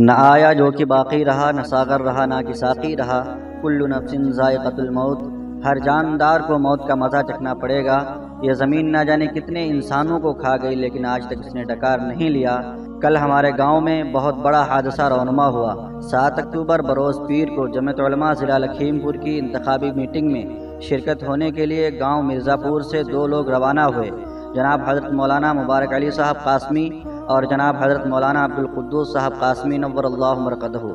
نہ آیا جو کہ باقی رہا، نہ ساغر رہا نہ کہ ساقی رہا، کل نفس ذائقۃ الموت، ہر جاندار کو موت کا مزہ چکھنا پڑے گا۔ یہ زمین نہ جانے کتنے انسانوں کو کھا گئی لیکن آج تک اس نے ڈکار نہیں لیا۔ کل ہمارے گاؤں میں بہت بڑا حادثہ رونما ہوا۔ 7 اکتوبر بروز پیر کو جمعیت علماء ضلع لکھیم پور کی انتخابی میٹنگ میں شرکت ہونے کے لیے گاؤں مرزا پور سے 2 لوگ روانہ ہوئے، جناب حضرت مولانا مبارک علی صاحب قاسمی اور جناب حضرت مولانا عبدالقدوس صاحب قاسمی نور اللہ مرقدہ۔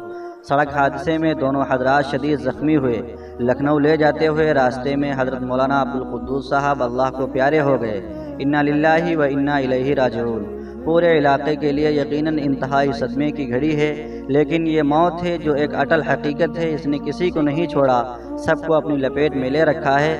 سڑک حادثے میں دونوں حضرات شدید زخمی ہوئے۔ لکھنؤ لے جاتے ہوئے راستے میں حضرت مولانا عبدالقدوس صاحب اللہ کو پیارے ہو گئے۔ انا للہ و انا الیہ راجعون۔ پورے علاقے کے لیے یقیناً انتہائی صدمے کی گھڑی ہے، لیکن یہ موت ہے جو ایک اٹل حقیقت ہے۔ اس نے کسی کو نہیں چھوڑا، سب کو اپنی لپیٹ میں لے رکھا ہے۔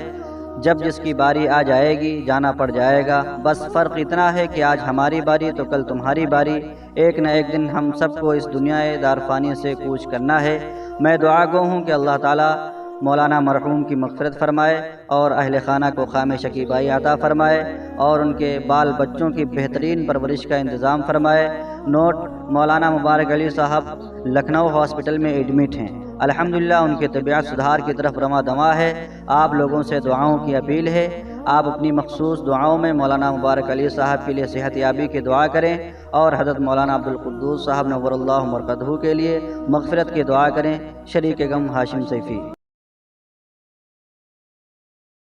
جب جس کی باری آ جائے گی جانا پڑ جائے گا، بس فرق اتنا ہے کہ آج ہماری باری تو کل تمہاری باری۔ ایک نہ ایک دن ہم سب کو اس دنیا دار فانی سے کوچ کرنا ہے۔ میں دعا گو ہوں کہ اللہ تعالیٰ مولانا مرحوم کی مغفرت فرمائے اور اہل خانہ کو خام شکیبائی عطا فرمائے اور ان کے بال بچوں کی بہترین پرورش کا انتظام فرمائے۔ نوٹ: مولانا مبارک علی صاحب لکھنؤ ہاسپٹل میں ایڈمٹ ہیں۔ الحمدللہ ان کی طبیعت سدھار کی طرف رواں دواں ہے۔ آپ لوگوں سے دعاؤں کی اپیل ہے، آپ اپنی مخصوص دعاؤں میں مولانا مبارک علی صاحب کے لیے صحت یابی کی دعا کریں اور حضرت مولانا عبدالقدوس صاحب نور اللہ مرقدہ کے لیے مغفرت کی دعا کریں۔ شریک غم ہاشم سیفی۔